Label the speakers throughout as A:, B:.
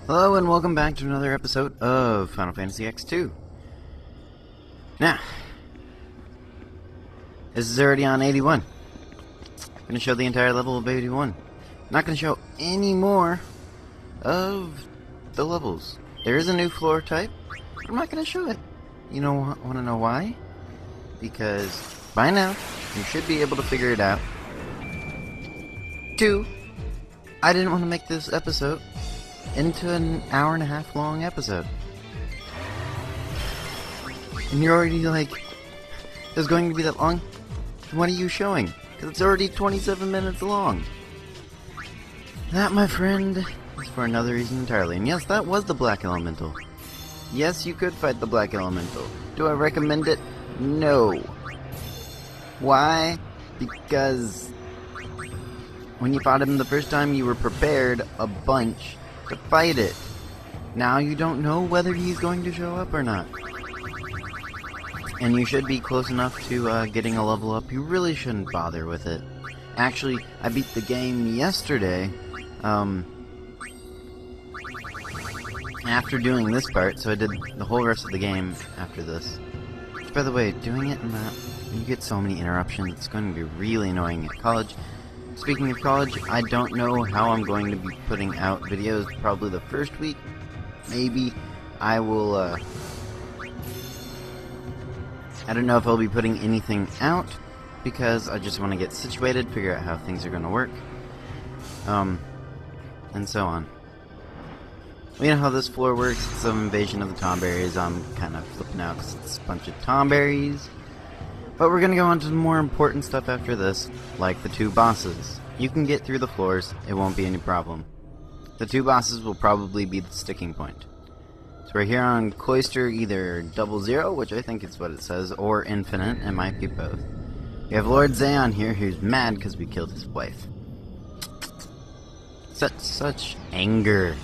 A: Hello and welcome back to another episode of Final Fantasy X-2. Now, this is already on 81. I'm going to show the entire level of 81. Not going to show any more of the levels. There is a new floor type. I'm not going to show it. You know, want to know why? Because by now, you should be able to figure it out. 2, I didn't want to make this episode into an hour-and-a-half long episode. And you're already like, it's going to be that long? What are you showing? Because it's already 27 minutes long. That, my friend, is for another reason entirely. And yes, that was the Black Elemental. Yes, you could fight the Black Elemental. Do I recommend it? No. Why? Because when you fought him the first time, you were prepared a bunch to fight it. Now you don't know whether he's going to show up or not. And you should be close enough to getting a level up. You really shouldn't bother with it. Actually, I beat the game yesterday, after doing this part, so I did the whole rest of the game after this. Which, by the way, doing it in that, you get so many interruptions, it's going to be really annoying at college. Speaking of college, I don't know how I'm going to be putting out videos. Probably the first week. Maybe I will, I don't know if I'll be putting anything out, because I just want to get situated, figure out how things are going to work, and so on. You know how this floor works, it's some invasion of the Tomberries. I'm kind of flipping out because it's a bunch of Tomberries. But we're going to go on to the more important stuff after this, like the 2 bosses. You can get through the floors, it won't be any problem. The 2 bosses will probably be the sticking point. So we're here on Cloister, either 00, which I think is what it says, or Infinite, it might be both. We have Lord Zaon here, who's mad because we killed his wife. Such anger.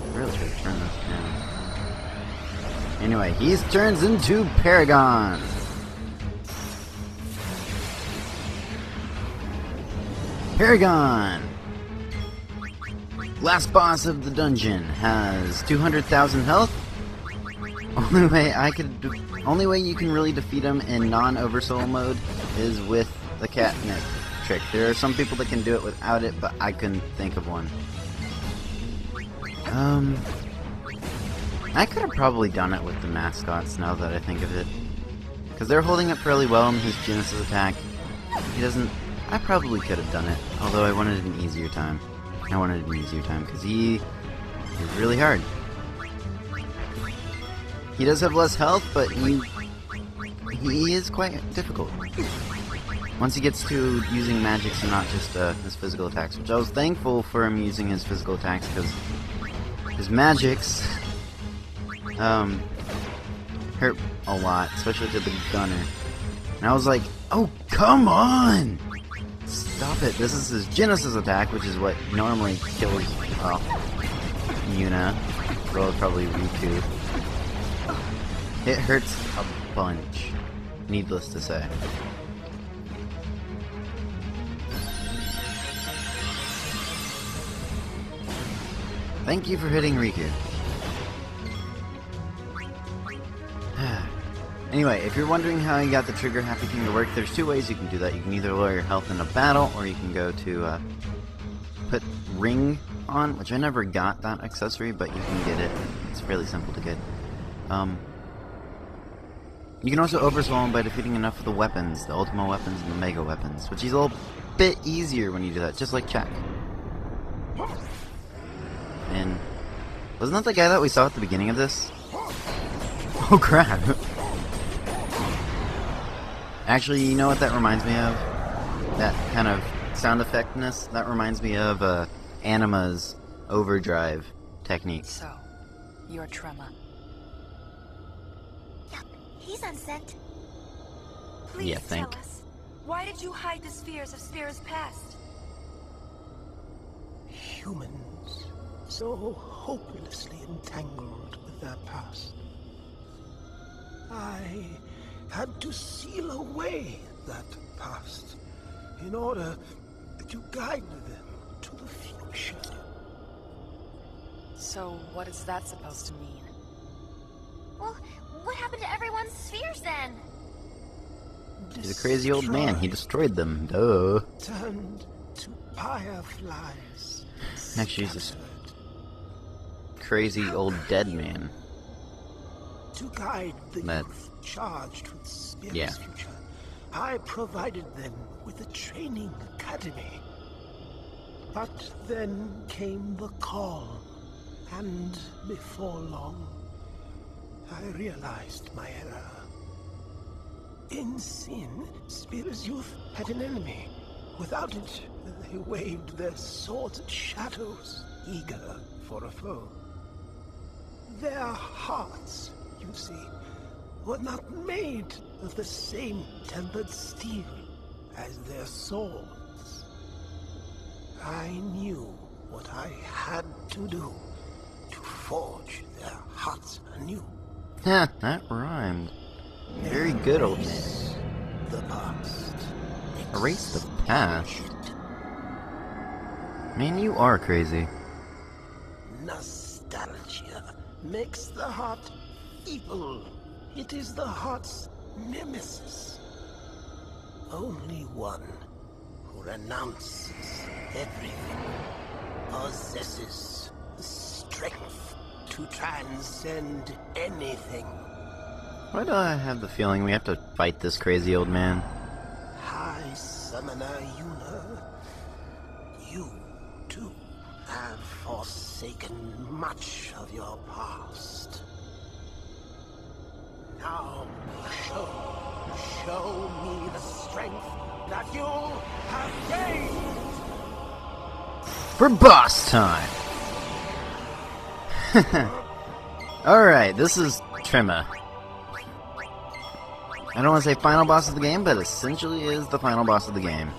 A: I really should turn this down. Anyway, he turns into Paragon. Paragon! Last boss of the dungeon has 200,000 health. Only way you can really defeat him in non-oversoul mode is with the catnip trick. There are some people that can do it without it, but I couldn't think of one. I could have probably done it with the mascots now that I think of it. Because they're holding up fairly well in his Genesis attack. He doesn't... I probably could have done it, although I wanted an easier time. I wanted an easier time, because he is really hard. He does have less health, but he is quite difficult. Once he gets to using magics and not just his physical attacks, which I was thankful for him using his physical attacks, because his magics hurt a lot, especially to the gunner. And I was like, oh, come on! Stop it. This is his Genesis attack, which is what normally kills, well, Yuna. Well, probably Riku. It hurts a bunch, needless to say. Thank you for hitting Riku. Anyway, if you're wondering how you got the trigger happy thing to work, there's 2 ways you can do that. You can either lower your health in a battle, or you can go to put ring on, which I never got that accessory, but you can get it. It's fairly simple to get. You can also oversoul him by defeating enough of the weapons, the Ultima weapons and the Mega weapons, which is a little bit easier when you do that, just like Jack. And wasn't that the guy that we saw at the beginning of this? Oh crap! Actually, you know what that reminds me of? That kind of sound effectness? That reminds me of Anima's overdrive technique.
B: So, you're Trema.
C: Yep, he's unsent.
B: Please
A: Yeah,
B: tell us, why did you hide the spheres of Sphere's past?
D: Humans, so hopelessly entangled with their past. I had to seal away that past in order to guide them to the future.
B: So, what is that supposed to mean?
C: Well, what happened to everyone's spheres then?
A: He's a crazy old man. He destroyed them. Duh.
D: Turned to fireflies.
A: Actually, he's a
D: Scattered.
A: crazy old dead man.
D: To guide the
A: That-
D: youth charged with Spear's
A: Yeah.
D: future, I provided them with a training academy. But then came the call, and before long, I realized my error. In sin, Spear's youth had an enemy. Without it, they waved their swords at shadows, eager for a foe. Their hearts, you see, were not made of the same tempered steel as their swords. I knew what I had to do to forge their hearts anew.
A: Heh, that rhymed. Very good, old man.
D: Erase the past.
A: Erase the past? Man, you are crazy.
D: Nostalgia makes the heart evil. It is the heart's nemesis. Only one who renounces everything possesses the strength to transcend anything.
A: Why do I have the feeling we have to fight this crazy old man?
D: High Summoner Yuna, you too have forsaken much of your past. Now show me the strength that you have gained.
A: For boss time! Alright, this is Trima. I don't want to say final boss of the game, but essentially is the final boss of the game.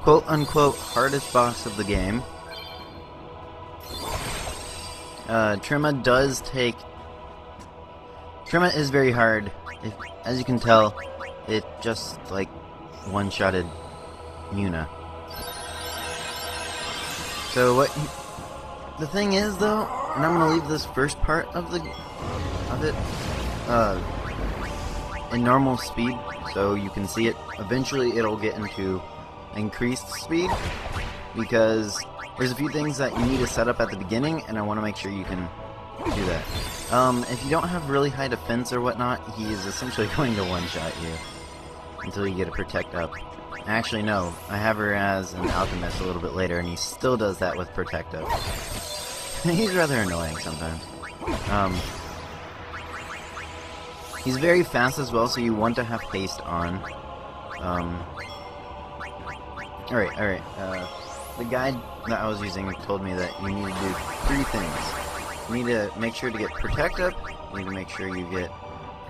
A: Quote unquote hardest boss of the game. Trima does take... Trima is very hard. As you can tell, it just, like, one-shotted Yuna. So what... The thing is, though, and I'm gonna leave this first part of it, in normal speed, so you can see it. Eventually it'll get into increased speed, because there's a few things that you need to set up at the beginning, and I want to make sure you can do that. If you don't have really high defense or whatnot, he is essentially going to one-shot you until you get a protect up. Actually, no, I have her as an alchemist a little bit later, and he still does that with protect up. He's rather annoying sometimes. He's very fast as well, so you want to have haste on. Alright. The guide that I was using told me that you need to do 3 things. You need to make sure to get protect up, you need to make sure you get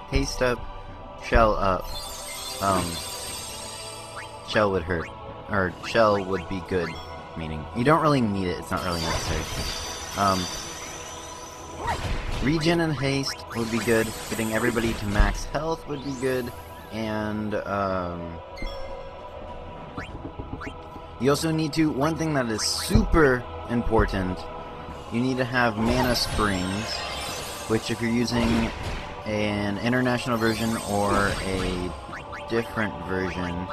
A: haste up, shell up. Shell would hurt. Or shell would be good, meaning you don't really need it, it's not really necessary. Regen and haste would be good. Getting everybody to max health would be good. And, you also need to, one thing that is super important, you need to have mana springs, which if you're using an international version or a different version,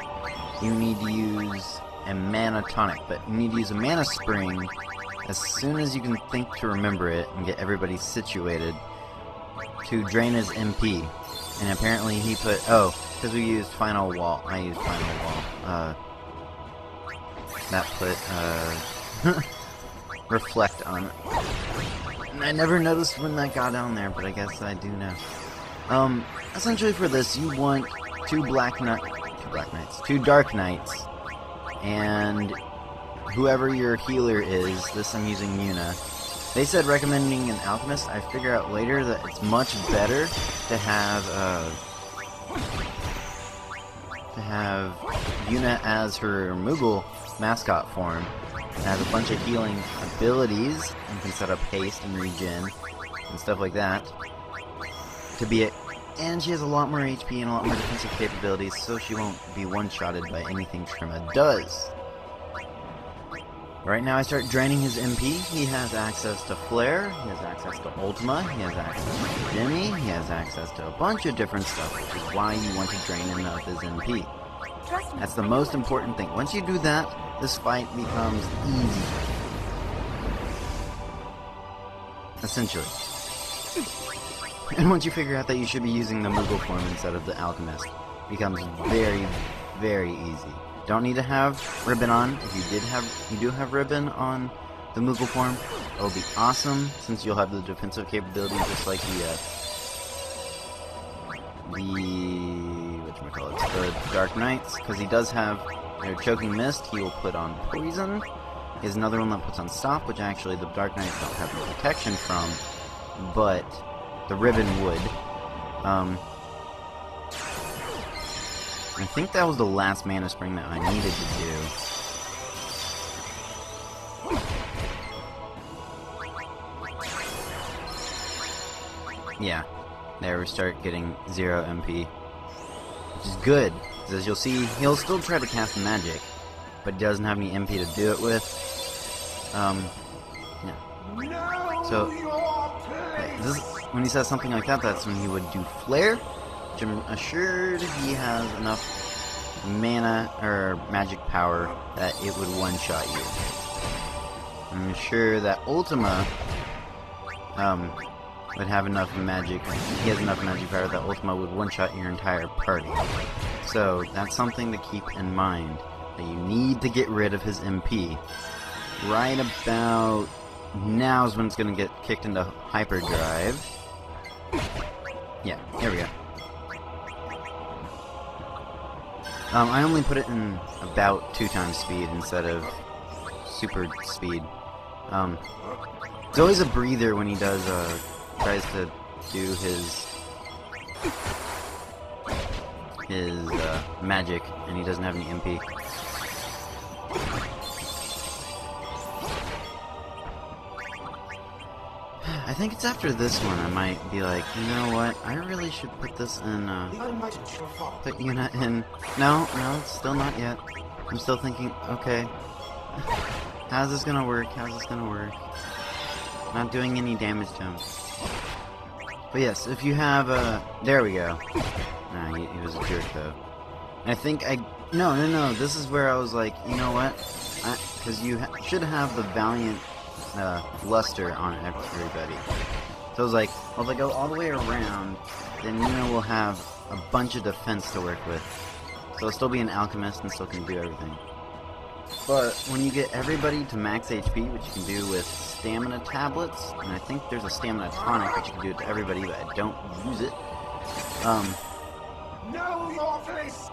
A: you need to use a mana tonic, but you need to use a mana spring as soon as you can think to remember it and get everybody situated to drain his MP. And apparently he put, because we used Final Wall, I used Final Wall, that put, Reflect on it. And I never noticed when that got down there, but I guess I do now. Essentially for this, you want 2 Dark Knights, and whoever your healer is, this I'm using Yuna. They said recommending an alchemist. I figure out later that it's much better to have Yuna as her Moogle mascot form. It has a bunch of healing abilities, and can set up haste and regen and stuff like that to be it. And she has a lot more HP and a lot more defensive capabilities, so she won't be one-shotted by anything Trima does. Right now I start draining his MP. He has access to Flare, he has access to Ultima, he has access to Jimmy, he has access to a bunch of different stuff, which is why you want to drain enough his MP. That's the most important thing. Once you do that, this fight becomes easy. Essentially. And once you figure out that you should be using the Moogle form instead of the Alchemist, it becomes very, very easy. Don't need to have Ribbon on. If you do have Ribbon on the Moogle form, it will be awesome, since you'll have the defensive capability just like the Dark Knights, because he does have Choking Mist. He will put on Poison. He has another one that puts on Stop, which actually the Dark Knights don't have any protection from, but the Ribbon would. I think that was the last Mana Spring that I needed to do. Yeah, there we start getting 0 MP, which is good, because as you'll see, he'll still try to cast magic, but he doesn't have any MP to do it with. Yeah. So, when he says something like that, that's when he would do Flare, which I'm assured he has enough mana or magic power that it would one-shot you. I'm sure that Ultima would have enough magic, he has enough magic power that Ultima would one-shot your entire party. So that's something to keep in mind, that you need to get rid of his MP. Right about now is when it's going to get kicked into hyperdrive. Yeah, here we go. I only put it in about 2 times speed instead of super speed. It's always a breather when he does, tries to do his magic, and he doesn't have any MP. I think it's after this one I might be like, you know what, I really should put this in, put Yuna in. No, it's still not yet. I'm still thinking, okay, how's this gonna work, Not doing any damage to him. But yes, if you have, there we go. Nah, he was a jerk though. I think no, this is where I was like, you know what, because you should have the Valiant luster on everybody. So I was like, well, if I go all the way around, then Nina will have a bunch of defense to work with. So it'll still be an alchemist and still can do everything. But when you get everybody to max HP, which you can do with stamina tablets, and I think there's a stamina tonic which you can do it to everybody, but I don't use it.
D: Know your place.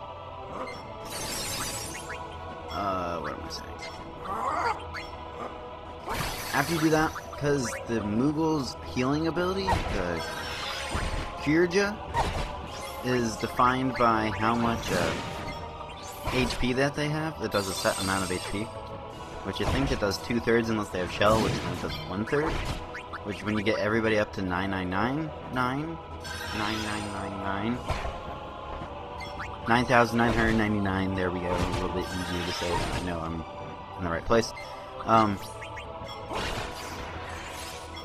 A: What am I saying? After you do that, because the Moogle's healing ability, the Kirja, is defined by how much HP that they have. It does a set amount of HP, which I think it does 2/3 unless they have Shell, which then it does 1/3. Which when you get everybody up to 9,999, there we go, a little bit easier to say, I know I'm in the right place.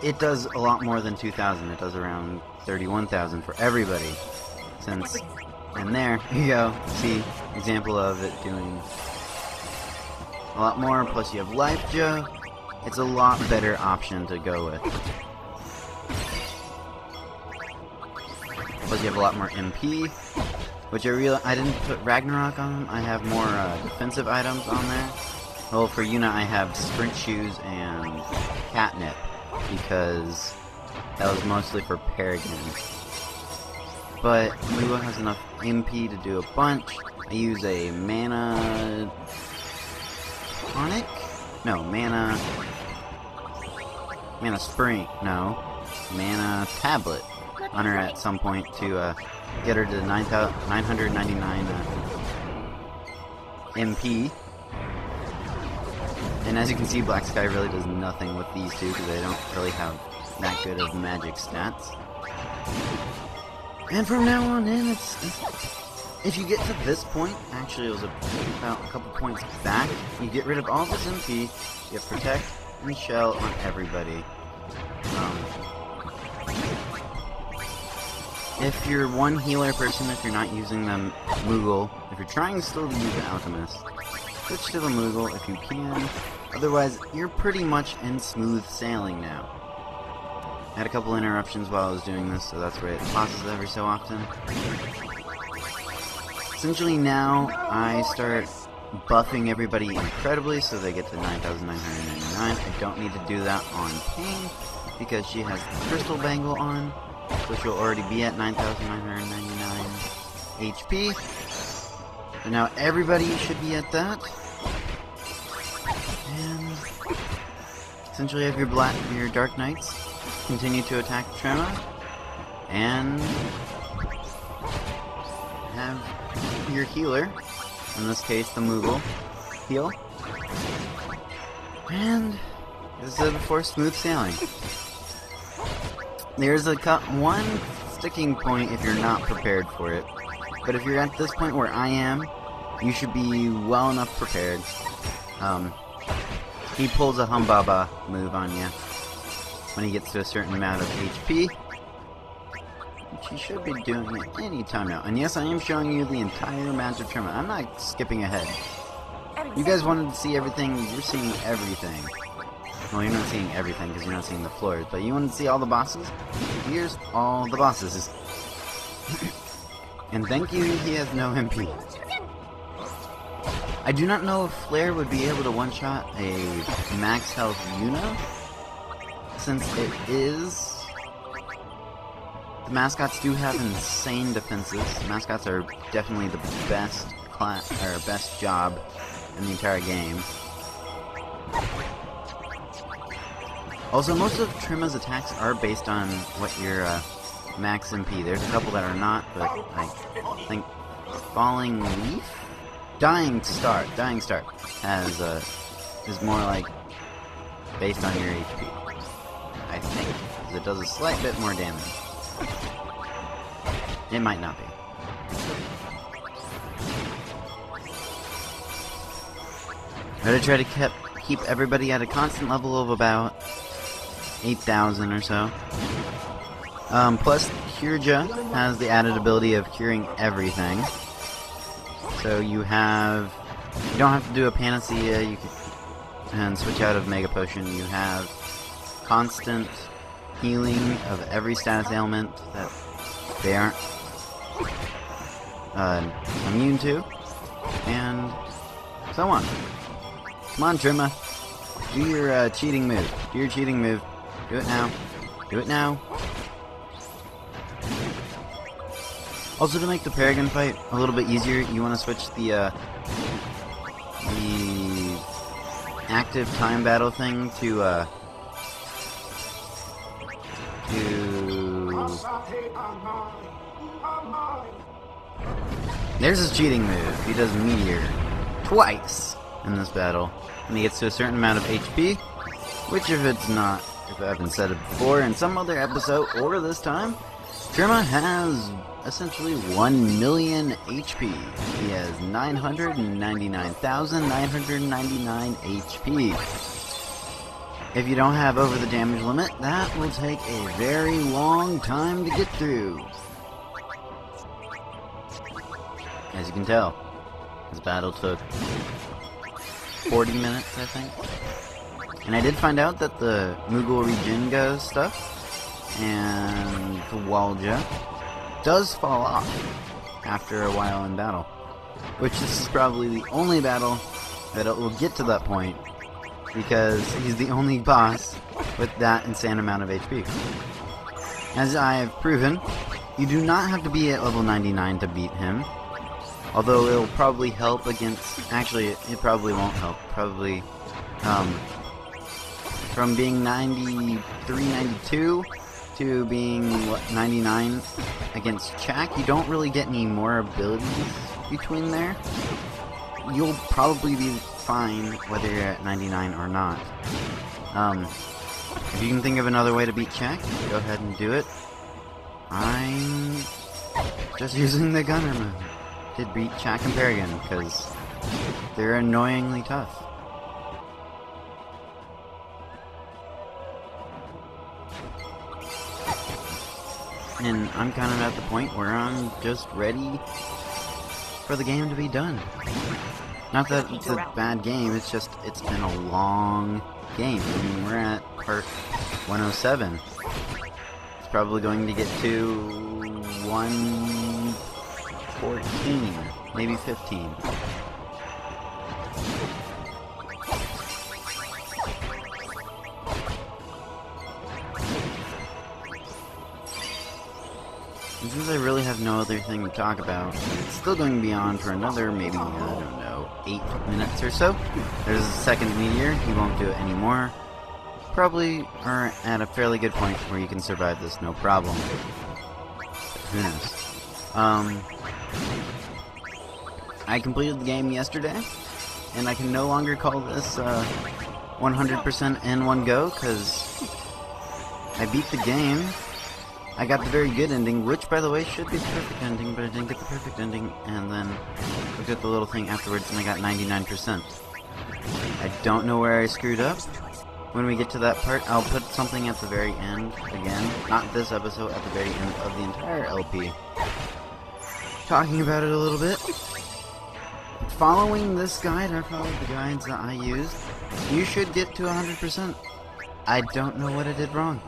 A: It does a lot more than 2,000. It does around 31,000 for everybody. And there you go. See, example of it doing a lot more. Plus you have Life Joe. It's a lot better option to go with. Plus you have a lot more MP, which I didn't put Ragnarok on them. I have more defensive items on there. Well, for Yuna I have Sprint Shoes and Catnip, because that was mostly for Peregrine. But Lua has enough MP to do a bunch. I use a Mana Tonic? No, Mana Spring. No, Mana Tablet on her at some point to get her to 999 MP. And as you can see, Black Sky really does nothing with these two because they don't really have that good of magic stats. And from now on in, if you get to this point, actually it was about a couple points back, you get rid of all this MP, you have Protect and Shell on everybody. If you're one healer person, if you're not using the Moogle, if you're trying still to use the Alchemist, switch to the Moogle if you can. Otherwise, you're pretty much in smooth sailing now. I had a couple interruptions while I was doing this, so that's why it pauses every so often. Essentially now, I start buffing everybody incredibly so they get to 9,999. I don't need to do that on Pain, because she has the Crystal Bangle on, so she'll already be at 9,999 HP. So now everybody should be at that. And essentially have your Dark Knights continue to attack Trema, and have your healer, in this case the Moogle, heal. And as I said before, smooth sailing. There's one sticking point if you're not prepared for it, but if you're at this point where I am, you should be well enough prepared. He pulls a Humbaba move on you when he gets to a certain amount of HP, which he should be doing it any time now. And yes, I am showing you the entire match of Trema. I'm not skipping ahead. You guys wanted to see everything, you're seeing everything. Well, you're not seeing everything because you're not seeing the floors, but you wanted to see all the bosses? Here's all the bosses. And thank you, he has no MP. I do not know if Flare would be able to one-shot a max health Yuna, since it is... The mascots do have insane defenses. Mascots are definitely the best best job in the entire game. Also, most of Trema's attacks are based on what your max MP. There's a couple that are not, but I think Falling Leaf? Dying Star has is more like based on your HP. I think, because it does a slight bit more damage. It might not be. I'm gonna try to keep everybody at a constant level of about 8,000 or so. Plus, Cureja has the added ability of curing everything. So you don't have to do a Panacea, and switch out of Mega Potion. You have constant healing of every status ailment that they aren't immune to, and so on. Come on, Trema. Do your cheating move. Do your cheating move. Do it now. Do it now. Also, to make the Paragon fight a little bit easier, you want to switch the active time battle thing to there's his cheating move. He does Meteor twice in this battle, and he gets to a certain amount of HP, which if I haven't said it before in some other episode or this time, Trema has essentially 1 million HP. He has 999,999 HP. If you don't have over the damage limit, that will take a very long time to get through. As you can tell, this battle took 40 minutes, I think. And I did find out that the Moogle Regenga stuff and the Walja does fall off after a while in battle. Which this is probably the only battle that it will get to that point, because he's the only boss with that insane amount of HP. As I have proven, you do not have to be at level 99 to beat him. Although it'll probably help against... Actually, it probably won't help. Probably, from being 93, 92 to being, 99 against Chak, you don't really get any more abilities between there. You'll probably be fine whether you're at 99 or not. If you can think of another way to beat Chak, go ahead and do it. I'm just using the Gunner move. did beat Shaq and Paragon, because they're annoyingly tough. And I'm kind of at the point where I'm just ready for the game to be done. Not that it's a bad game, it's just, it's been a long game. I mean, we're at part 107. It's probably going to get to 114, maybe 15. And since I really have no other thing to talk about, it's still going to be on for another, maybe, I don't know, 8 minutes or so. There's a second meteor, he won't do it anymore. Probably are at a fairly good point where you can survive this no problem. Who knows? I completed the game yesterday, and I can no longer call this 100% in one go, because I beat the game. I got the very good ending, which, by the way, should be the perfect ending, but I didn't get the perfect ending, and then looked at the little thing afterwards, and I got 99%. I don't know where I screwed up. When we get to that part, I'll put something at the very end, again, not this episode, at the very end of the entire LP, talking about it a little bit. Following this guide, I followed the guides that I used, you should get to 100%. I don't know what I did wrong.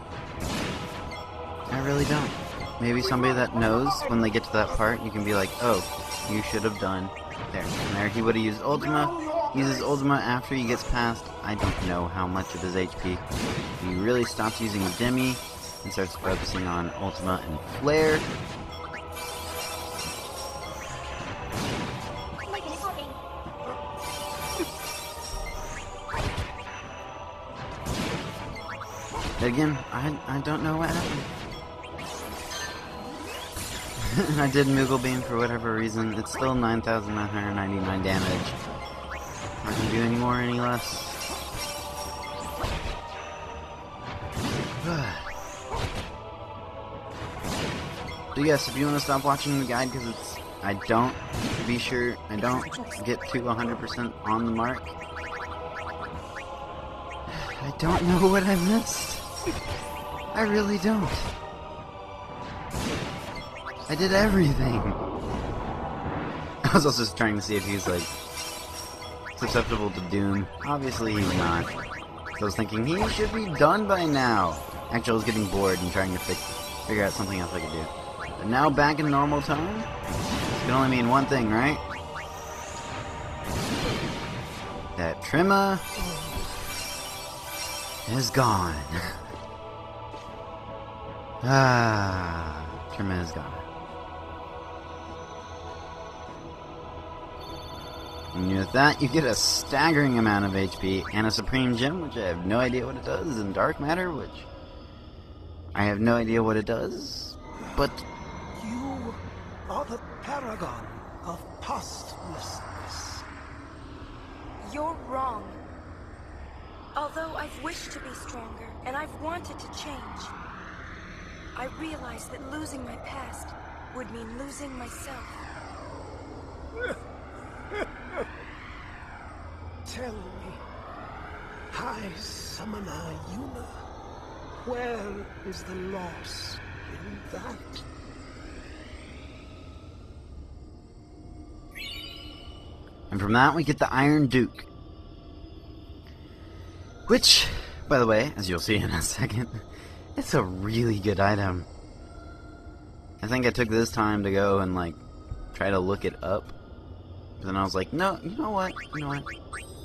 A: I really don't. Maybe somebody that knows, when they get to that part, you can be like, oh, you should have done there. And there he would have used Ultima. He uses Ultima after he gets past, I don't know how much of his HP. He really stops using Demi and starts focusing on Ultima and Flare. Again, I don't know what happened. I did Moogle Beam for whatever reason. It's still 9,999 damage. Not gonna do any more, any less. So yes, if you want to stop watching the guide, because it's, I don't get to 100% on the mark. I don't know what I missed. I really don't. I did everything. I was also just trying to see if he's like susceptible to Doom. Obviously he's not. So I was thinking he should be done by now. Actually, I was getting bored and trying to figure out something else I could do. But now back in normal time, it can only mean one thing, right? That Trima is gone. Trima is gone. And with that, you get a staggering amount of HP and a Supreme Gem, which I have no idea what it does, and Dark Matter, which I have no idea what it does, but
D: You are the paragon of postlessness.
B: You're wrong. Although I've wished to be stronger, and I've wanted to change, I realized that losing my past would mean losing myself.
D: Tell me, High Summoner Yuna, where is the loss in that?
A: and from that we get the Iron Duke. Which, by the way, as you'll see in a second, it's a really good item. I think I took this time to go and like try to look it up. But then I was like, no, you know what?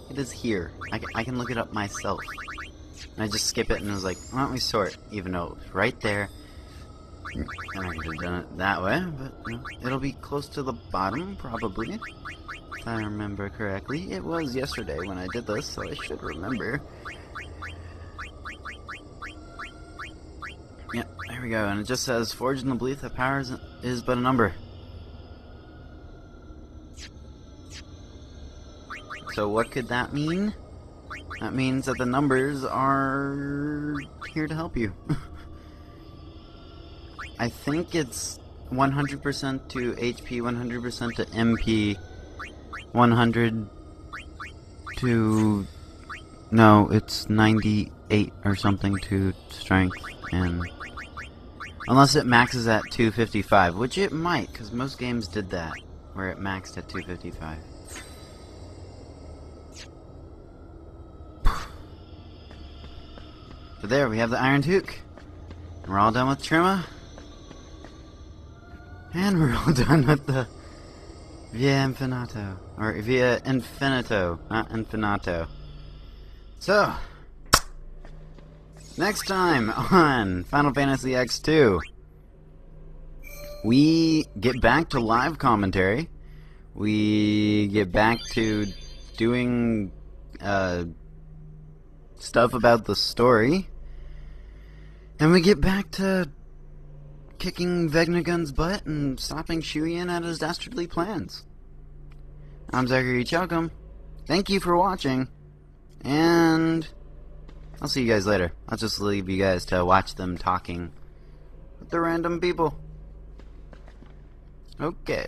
A: It is here. I can look it up myself. And I just skip it and I was like, why don't we sort? Even though it was right there. And I could have done it that way, but you know, it'll be close to the bottom, probably. If I remember correctly. It was yesterday when I did this, so I should remember. Yep, there we go. And it just says, forged in the belief that power is but a number. So what could that mean? That means that the numbers are here to help you. I think it's 100% to HP, 100% to MP, 100 to... No, it's 98 or something to strength, and... Unless it maxes at 255, which it might, because most games did that, where it maxed at 255. But there, we have the Iron Toque. We're all done with Trima. And we're all done with the VII Infinito. Or VII Infinito, not Infinato. So, next time on Final Fantasy X-2, we get back to live commentary. We get back to doing stuff about the story. And we get back to kicking Vegnagun's butt and stopping Shuyin at his dastardly plans. I'm Zachary Chalcom. Thank you for watching. And I'll see you guys later. I'll just leave you guys to watch them talking with the random people. Okay.